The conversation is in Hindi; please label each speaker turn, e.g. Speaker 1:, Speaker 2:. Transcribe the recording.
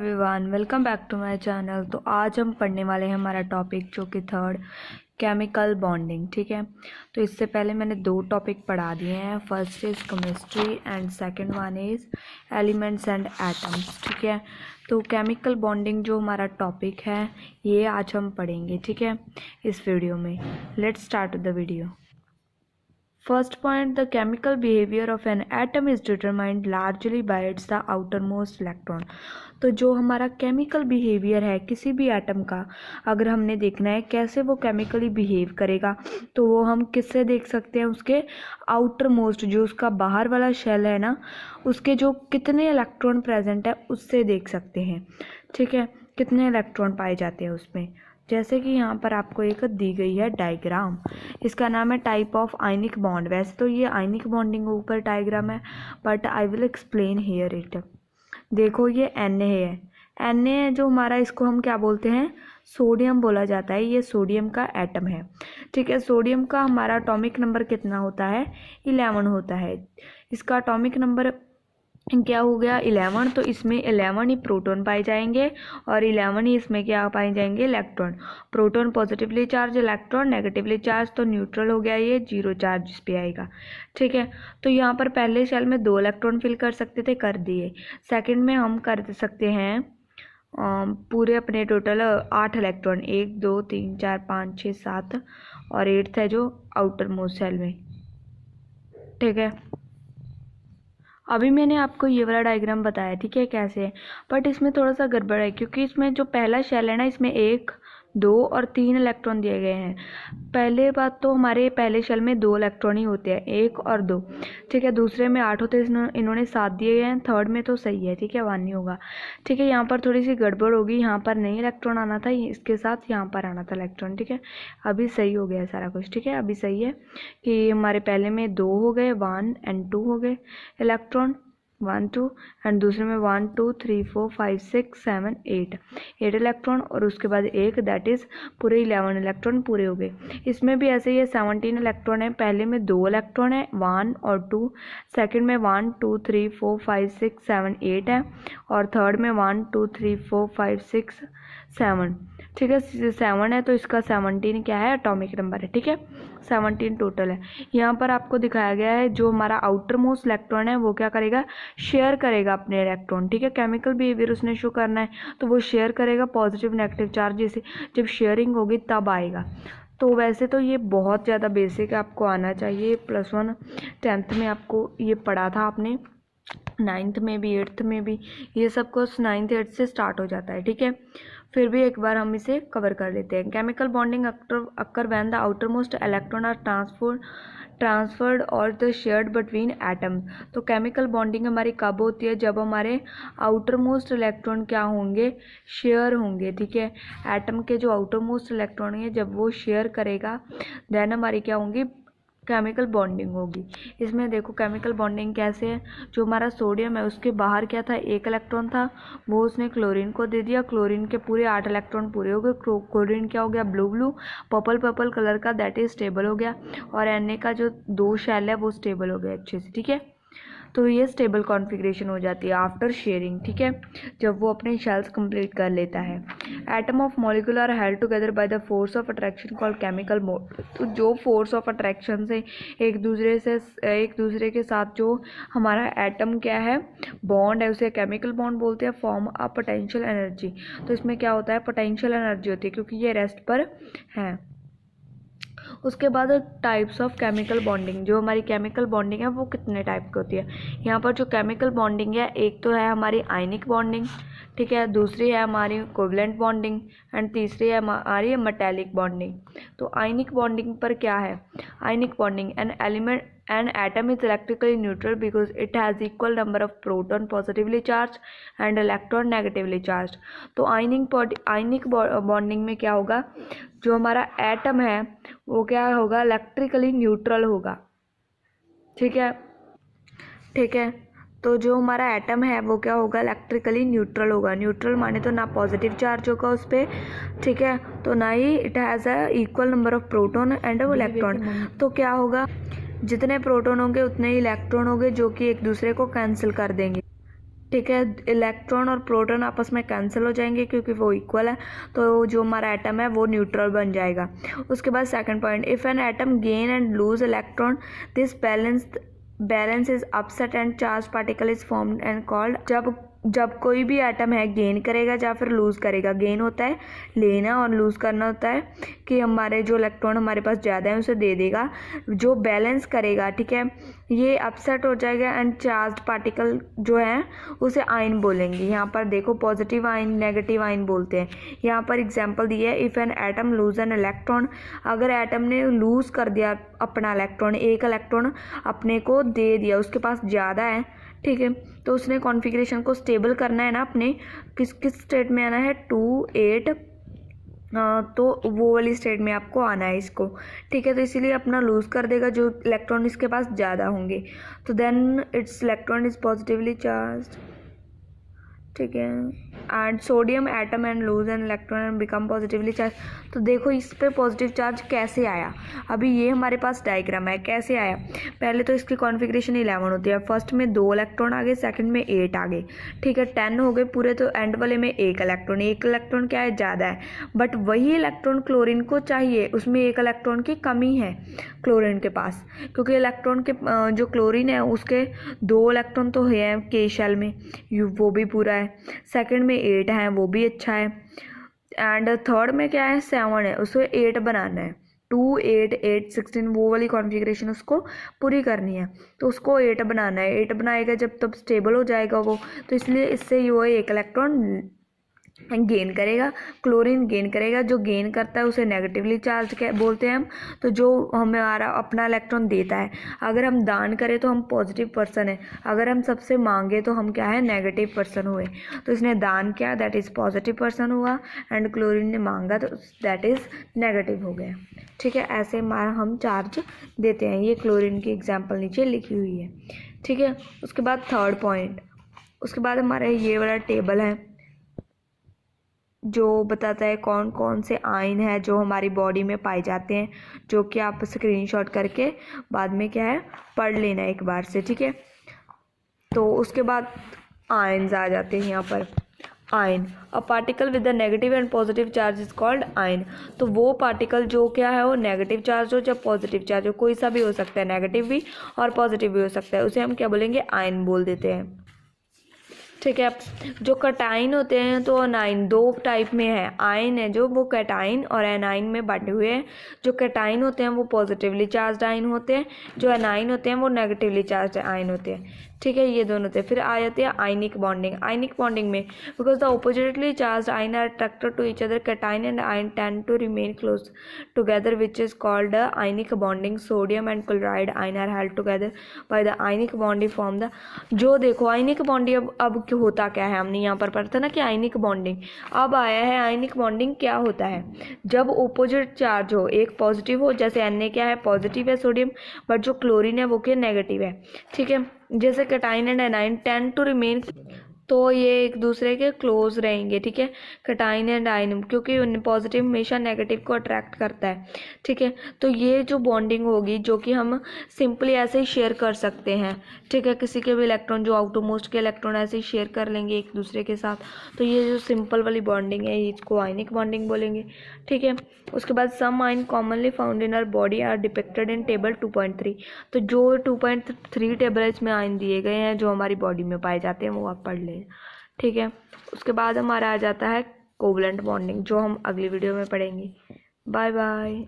Speaker 1: Everyone, welcome back to my channel. तो आज हम पढ़ने वाले हैं हमारा टॉपिक जो कि थर्ड केमिकल बॉन्डिंग। ठीक है, तो इससे पहले मैंने दो टॉपिक पढ़ा दिए हैं। First is chemistry and second one is elements and atoms. ठीक है, तो केमिकल बॉन्डिंग जो हमारा टॉपिक है ये आज हम पढ़ेंगे। ठीक है, इस वीडियो में let's start the video. First point, the chemical behavior of an atom is determined largely by its the outermost electron। तो जो हमारा केमिकल बिहेवियर है किसी भी एटम का, अगर हमने देखना है कैसे वो केमिकली बिहेव करेगा तो वो हम किससे देख सकते हैं, उसके आउटर मोस्ट जो उसका बाहर वाला शेल है ना, उसके जो कितने इलेक्ट्रॉन प्रेजेंट है उससे देख सकते हैं। ठीक है, कितने इलेक्ट्रॉन पाए जाते हैं उसमें। जैसे कि यहाँ पर आपको एक दी गई है डायग्राम, इसका नाम है टाइप ऑफ आयनिक बॉन्ड। वैसे तो ये आयनिक बॉन्डिंग ऊपर डायग्राम है, but I will explain here it. देखो ये Na है, Na जो हमारा, इसको हम क्या बोलते हैं, सोडियम बोला जाता है। ये सोडियम का एटम है। ठीक है, सोडियम का हमारा एटॉमिक नंबर कितना होता है, 11 होता है। इसका एटॉमिक नंबर क्या हो गया, 11। तो इसमें 11 ही प्रोटॉन पाए जाएंगे और 11 ही इसमें क्या पाए जाएंगे, electron. Proton positively charge, electron negatively charge, तो न्यूट्रल हो गया, ये 0 चार्ज इस पे आएगा। ठीक है, तो यहाँ पर पहले शेल में 2 इलेक्ट्रॉन फिल कर सकते थे, कर दिए। सेकंड में हम कर सकते हैं पूरे अपने टोटल 8 इलेक्ट्रॉन, 1 2 3 4 5 6 7 और 8th है जो आउटर मोस्ट शेल में। ठीक है, अभी मैंने आपको ये वाला डायग्राम बताया, ठीक है, कैसे है, बट इसमें थोड़ा सा गड़बड़ है क्योंकि इसमें जो पहला शेल है ना, इसमें 1 2 और 3 इलेक्ट्रॉन दिए गए हैं। पहले बात तो हमारे पहले शेल में 2 इलेक्ट्रॉन ही होते हैं, 1 और 2। ठीक है, दूसरे में 8 होते हैं, इन्होंने 7 दिए गए हैं। थर्ड में तो सही है, ठीक है, 1 नहीं होगा। ठीक है, यहाँ पर थोड़ी सी गड़बड़ होगी, यहाँ पर नहीं इलेक्ट्रॉन आना था, इसके साथ यहाँ पर आना था इलेक्ट्रॉन। ठीक है, अभी सही हो गया सारा कुछ। ठीक है, अभी सही है कि हमारे पहले में 2 हो गए, 1 और 2 हो गए इलेक्ट्रॉन, 1 2, एंड दूसरे में 1 2 3 4 5 6 7 8 इलेक्ट्रॉन, और उसके बाद एक, दैट इज़ पूरे 11 इलेक्ट्रॉन पूरे हो गए। इसमें भी ऐसे ही है, 17 इलेक्ट्रॉन है। पहले में 2 इलेक्ट्रॉन है, 1 और 2। सेकंड में 1 2 3 4 5 6 7 8 है, और थर्ड में 1 2 3 4 5 6 7। ठीक है, 7 है, तो इसका 17 क्या है, एटॉमिक नंबर है। ठीक है, 17 टोटल है। यहाँ पर आपको दिखाया गया है जो हमारा आउटर मोस्ट इलेक्ट्रॉन है वो क्या करेगा, शेयर करेगा अपने इलेक्ट्रॉन। ठीक है, केमिकल बिहेवियर उसने शो करना है तो वो शेयर करेगा पॉजिटिव नेगेटिव चार्ज, जैसे जब शेयरिंग होगी तब आएगा। तो वैसे तो ये बहुत ज़्यादा बेसिक है, आपको आना चाहिए। +1 10th में आपको ये पढ़ा था आपने, 9th में भी, 8th में भी, ये सब कुछ 9th 8th से स्टार्ट हो जाता है। ठीक है, फिर भी एक बार हम इसे कवर कर लेते हैं। Chemical bonding occur when the outermost electron are transferred or the shared between atom. तो केमिकल बॉन्डिंग हमारी कब होती है, जब हमारे आउटर मोस्ट इलेक्ट्रॉन क्या होंगे, शेयर होंगे। ठीक है, एटम के जो आउटर मोस्ट इलेक्ट्रॉन है जब वो शेयर करेगा देन हमारी क्या होंगी, केमिकल बॉन्डिंग होगी। इसमें देखो केमिकल बॉन्डिंग कैसे है, जो हमारा सोडियम है उसके बाहर क्या था, 1 इलेक्ट्रॉन था, वो उसने क्लोरीन को दे दिया। क्लोरीन के पूरे 8 इलेक्ट्रॉन पूरे हो गए। क्लोरीन क्या हो गया, ब्लू ब्लू पर्पल कलर का, दैट इज स्टेबल हो गया। और Na का जो 2 शेल है वो स्टेबल हो गया अच्छे से। ठीक है, तो ये स्टेबल कॉन्फ़िगरेशन हो जाती है आफ्टर शेयरिंग। ठीक है, जब वो अपने शेल्स कंप्लीट कर लेता है। Atom of molecule are held together by the force of attraction called chemical bond. तो जो फोर्स ऑफ अट्रैक्शन से एक दूसरे के साथ जो हमारा एटम क्या है, बॉन्ड है, उसे केमिकल बॉन्ड बोलते हैं। Form a potential energy. तो इसमें क्या होता है, पोटेंशियल एनर्जी होती है क्योंकि ये रेस्ट पर है। उसके बाद टाइप्स ऑफ केमिकल बॉन्डिंग, जो हमारी केमिकल बॉन्डिंग है वो कितने टाइप की होती है। यहाँ पर जो केमिकल बॉन्डिंग है, एक तो है हमारी आयनिक बॉन्डिंग, ठीक है, दूसरी है हमारी कोवलेंट बॉन्डिंग, एंड तीसरी है हमारी मेटालिक बॉन्डिंग। तो आयनिक बॉन्डिंग पर क्या है, ionic bonding, an atom is electrically neutral because it has equal number of proton positively charged and electron negatively charged। तो आयनिक बॉन्डिंग में क्या होगा, जो हमारा एटम है वो क्या होगा, इलेक्ट्रिकली न्यूट्रल होगा। ठीक है, तो जो हमारा एटम है वो क्या होगा, इलेक्ट्रिकली न्यूट्रल होगा। न्यूट्रल माने तो ना पॉजिटिव चार्ज होगा उस पर, ठीक है, तो ना ही it has a equal number of proton and electron. तो क्या होगा, जितने प्रोटॉन होंगे उतने ही इलेक्ट्रॉन होंगे जो कि एक दूसरे को कैंसिल कर देंगे। ठीक है। इलेक्ट्रॉन और प्रोटॉन आपस में कैंसिल हो जाएंगे क्योंकि वो इक्वल है, तो जो हमारा एटम है वो न्यूट्रल बन जाएगा। उसके बाद second point, if an atom gain and loose electron this balance is upset and charge particle is formed and called. जब कोई भी एटम है गेन करेगा या फिर लूज़ करेगा, गेन होता है लेना और लूज़ करना होता है कि हमारे जो इलेक्ट्रॉन हमारे पास ज़्यादा है उसे दे देगा। जो बैलेंस करेगा, ठीक है, ये अपसेट हो जाएगा एंड चार्ज पार्टिकल जो है उसे आयन बोलेंगे। यहाँ पर देखो पॉजिटिव आयन नेगेटिव आयन बोलते हैं। यहाँ पर एग्जांपल दिया है, if an atom lose an electron, अगर एटम ने लूज़ कर दिया अपना इलेक्ट्रॉन, एक इलेक्ट्रॉन अपने को दे दिया, उसके पास ज़्यादा है, ठीक है, तो उसने कॉन्फ़िगरेशन को स्टेबल करना है ना, अपने किस स्टेट में आना है, 2 8, तो वो वाली स्टेट में आपको आना है इसको, ठीक है। तो इसीलिए अपना लूज़ कर देगा जो इलेक्ट्रॉन इसके पास ज़्यादा होंगे, तो then it's electron is positively charge, ठीक है। And sodium atom and lose an electron and become positively charge. तो देखो इस पे पॉजिटिव चार्ज कैसे आया, अभी ये हमारे पास डायग्राम है, कैसे आया। पहले तो इसकी कॉन्फ़िगरेशन 11 होती है, फर्स्ट में 2 इलेक्ट्रॉन आ गए, सेकंड में 8 आ गए, ठीक है, 10 हो गए पूरे। तो एंड वाले में एक इलेक्ट्रॉन क्या है, ज़्यादा है, बट वही इलेक्ट्रॉन क्लोरीन को चाहिए, उसमें एक इलेक्ट्रॉन की कमी है क्लोरीन के पास, क्योंकि इलेक्ट्रॉन के जो क्लोरीन है उसके 2 इलेक्ट्रॉन तो है के शेल में, वो भी पूरा है, सेकंड में 8 है, वो भी अच्छा है, एंड थर्ड में क्या है, 7 है, उसको 8 बनाना है, 2 8 8 16 वो वाली कॉन्फ़िगरेशन उसको पूरी करनी है, तो उसको 8 बनाना है। 8 बनाएगा जब तब स्टेबल हो जाएगा वो, तो इसलिए इससे वो एक इलेक्ट्रॉन गेन करेगा, क्लोरीन गेन करेगा। जो गेन करता है उसे नेगेटिवली चार्ज बोलते हैं हम। तो जो हमारा अपना इलेक्ट्रॉन देता है, अगर हम दान करें तो हम पॉजिटिव पर्सन है, अगर हम सबसे मांगे तो हम क्या है, नेगेटिव पर्सन हुए। तो इसने दान किया, दैट इज़ पॉजिटिव पर्सन हुआ, एंड क्लोरीन ने मांगा तो दैट इज़ नेगेटिव हो गया, ठीक है। ऐसे हम चार्ज देते हैं। ये क्लोरीन की एग्जाम्पल नीचे लिखी हुई है, ठीक है। उसके बाद थर्ड पॉइंट, उसके बाद हमारा ये वाला टेबल है जो बताता है कौन कौन से आयन है जो हमारी बॉडी में पाए जाते हैं, जो कि आप स्क्रीनशॉट करके बाद में क्या है पढ़ लेना एक बार से, ठीक है। तो उसके बाद आयन्स आ जाते हैं यहाँ पर। Ion, a particle with the negative and positive charge is called ion. तो वो पार्टिकल जो क्या है, वो नेगेटिव चार्ज हो या पॉजिटिव चार्ज हो, कोई सा भी हो सकता है, नेगेटिव भी और पॉजिटिव भी हो सकता है, उसे हम क्या बोलेंगे, आयन बोल देते हैं, ठीक है। जो कैटाइन होते हैं तो अनाइन 2 टाइप में है, आयन है जो वो कैटाइन और एनाइन में बांटे हुए हैं। जो कैटाइन होते हैं वो पॉजिटिवली चार्ज आयन होते हैं, जो एनाइन होते हैं वो नेगेटिवली चार्ज आयन होते हैं, ठीक है। ये दोनों होते हैं। फिर आ जाती है आयनिक बॉन्डिंग। आयनिक बॉन्डिंग में because the oppositely charge ion are attracted to each other, cation and ion tend to remain close together which is called ionic bonding. Sodium and chloride ion are held together by the ionic bonding form the. जो देखो आयनिक बॉन्डिंग अब होता क्या है, हमने यहाँ पर पढ़ा था ना कि आयनिक बॉन्डिंग अब आया है। आयनिक बॉन्डिंग क्या होता है, जब ऑपोजिट चार्ज हो, एक पॉजिटिव हो, जैसे Na क्या है, पॉजिटिव है सोडियम, बट जो क्लोरीन है वो क्या नेगेटिव है, ठीक है। जैसे cation and anion tend to remain, तो ये एक दूसरे के क्लोज रहेंगे, ठीक है, कैटाइन एंड आयन, क्योंकि पॉजिटिव हमेशा नेगेटिव को अट्रैक्ट करता है, ठीक है। तो ये जो बॉन्डिंग होगी जो कि हम सिंपली ऐसे ही शेयर कर सकते हैं, ठीक है, किसी के भी इलेक्ट्रॉन, जो आउटरमोस्ट के इलेक्ट्रॉन ऐसे ही शेयर कर लेंगे एक दूसरे के साथ, तो ये जो सिंपल वाली बॉन्डिंग है इसको आयनिक बॉन्डिंग बोलेंगे, ठीक है। उसके बाद some ion commonly found in our body are depicted in table 2.3। तो जो 2.3 टेबल इसमें आयन दिए गए हैं जो हमारी बॉडी में पाए जाते हैं वो आप पढ़ लें, ठीक है। उसके बाद हमारा आ जाता है कोवलेंट बॉन्डिंग, जो हम अगली वीडियो में पढ़ेंगे। Bye bye.